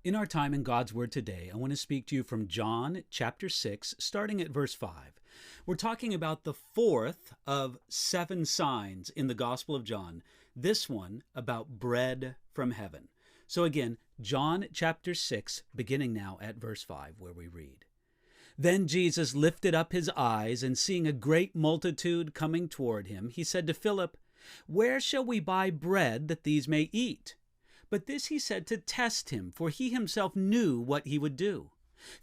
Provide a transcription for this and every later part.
In our time in God's Word today, I want to speak to you from John chapter 6, starting at verse 5. We're talking about the fourth of 7 signs in the Gospel of John, this one about bread from heaven. So again, John chapter 6, beginning now at verse 5, where we read, "Then Jesus lifted up his eyes, and seeing a great multitude coming toward him, he said to Philip, 'Where shall we buy bread that these may eat?' But this he said to test him, for he himself knew what he would do.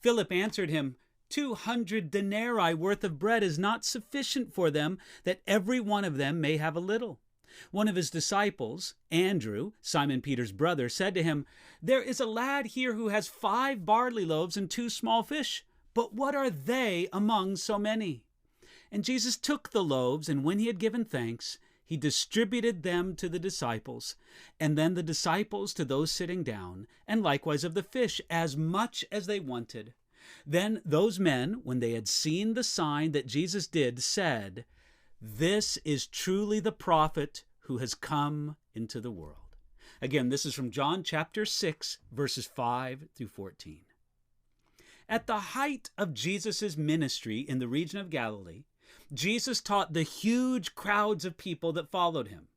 Philip answered him, 200 denarii worth of bread is not sufficient for them, that every one of them may have a little. One of his disciples, Andrew, Simon Peter's brother, said to him, 'There is a lad here who has 5 barley loaves and 2 small fish, but what are they among so many?' And Jesus took the loaves, and when he had given thanks, he distributed them to the disciples, and then the disciples to those sitting down, and likewise of the fish, as much as they wanted. Then those men, when they had seen the sign that Jesus did, said, 'This is truly the prophet who has come into the world.'" Again, this is from John chapter 6, verses 5 through 14. At the height of Jesus' ministry in the region of Galilee, Jesus taught the huge crowds of people that followed him.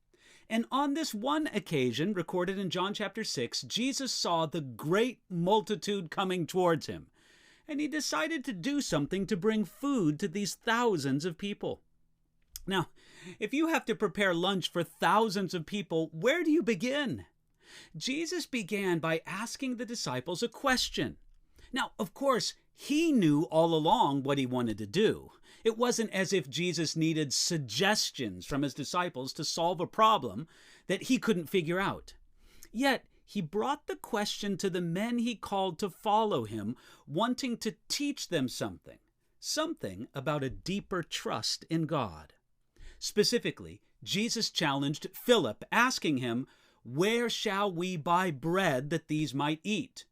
And on this one occasion, recorded in John chapter 6, Jesus saw the great multitude coming towards him, and he decided to do something to bring food to these thousands of people. Now, if you have to prepare lunch for thousands of people, where do you begin? Jesus began by asking the disciples a question. Now, of course, he knew all along what he wanted to do. It wasn't as if Jesus needed suggestions from his disciples to solve a problem that he couldn't figure out. Yet, he brought the question to the men he called to follow him, wanting to teach them something about a deeper trust in God. Specifically, Jesus challenged Philip, asking him, "Where shall we buy bread that these might eat?"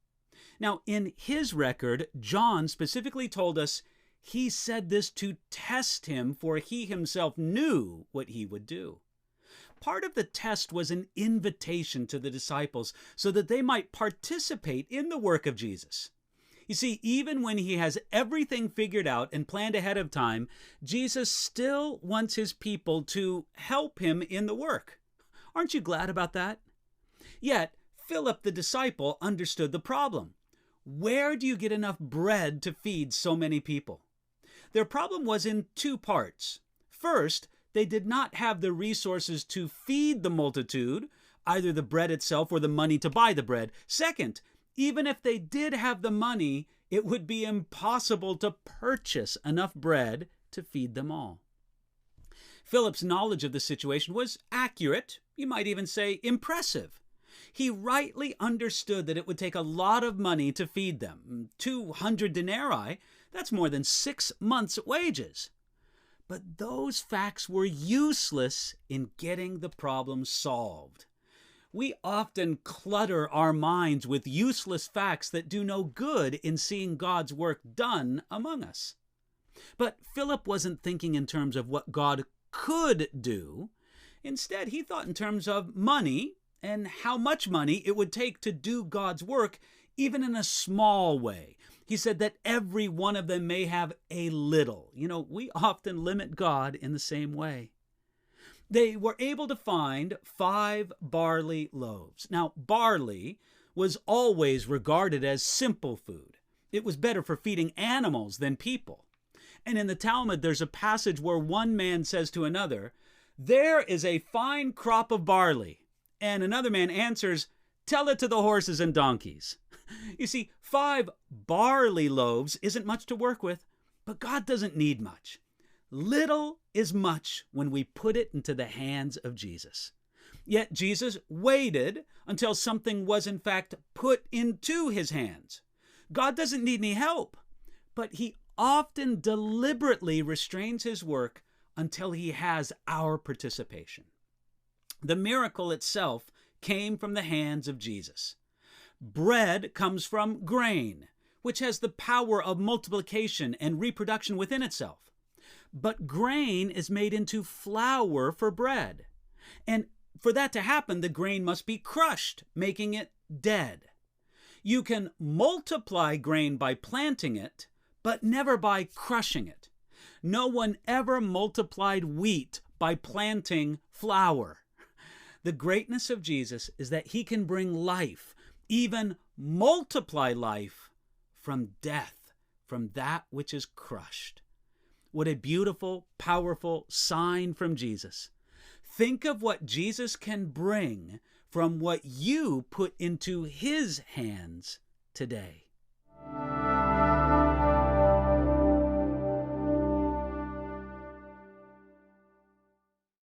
Now, in his record, John specifically told us he said this to test him, for he himself knew what he would do. Part of the test was an invitation to the disciples so that they might participate in the work of Jesus. You see, even when he has everything figured out and planned ahead of time, Jesus still wants his people to help him in the work. Aren't you glad about that? Yet, Philip the disciple understood the problem. Where do you get enough bread to feed so many people? Their problem was in 2 parts. First, they did not have the resources to feed the multitude, either the bread itself or the money to buy the bread. Second, even if they did have the money, it would be impossible to purchase enough bread to feed them all. Philip's knowledge of the situation was accurate, you might even say impressive. He rightly understood that it would take a lot of money to feed them. 200 denarii, that's more than 6 months' wages. But those facts were useless in getting the problem solved. We often clutter our minds with useless facts that do no good in seeing God's work done among us. But Philip wasn't thinking in terms of what God could do. Instead, he thought in terms of money and how much money it would take to do God's work, even in a small way. He said that every one of them may have a little. We often limit God in the same way. They were able to find 5 barley loaves. Now, barley was always regarded as simple food. It was better for feeding animals than people. And in the Talmud, there's a passage where one man says to another, "There is a fine crop of barley." And another man answers, "Tell it to the horses and donkeys." You see, 5 barley loaves isn't much to work with, but God doesn't need much. Little is much when we put it into the hands of Jesus. Yet Jesus waited until something was in fact put into his hands. God doesn't need any help, but he often deliberately restrains his work until he has our participation. The miracle itself came from the hands of Jesus. Bread comes from grain, which has the power of multiplication and reproduction within itself. But grain is made into flour for bread. And for that to happen, the grain must be crushed, making it dead. You can multiply grain by planting it, but never by crushing it. No one ever multiplied wheat by planting flour. The greatness of Jesus is that he can bring life, even multiply life from death, from that which is crushed. What a beautiful, powerful sign from Jesus. Think of what Jesus can bring from what you put into his hands today.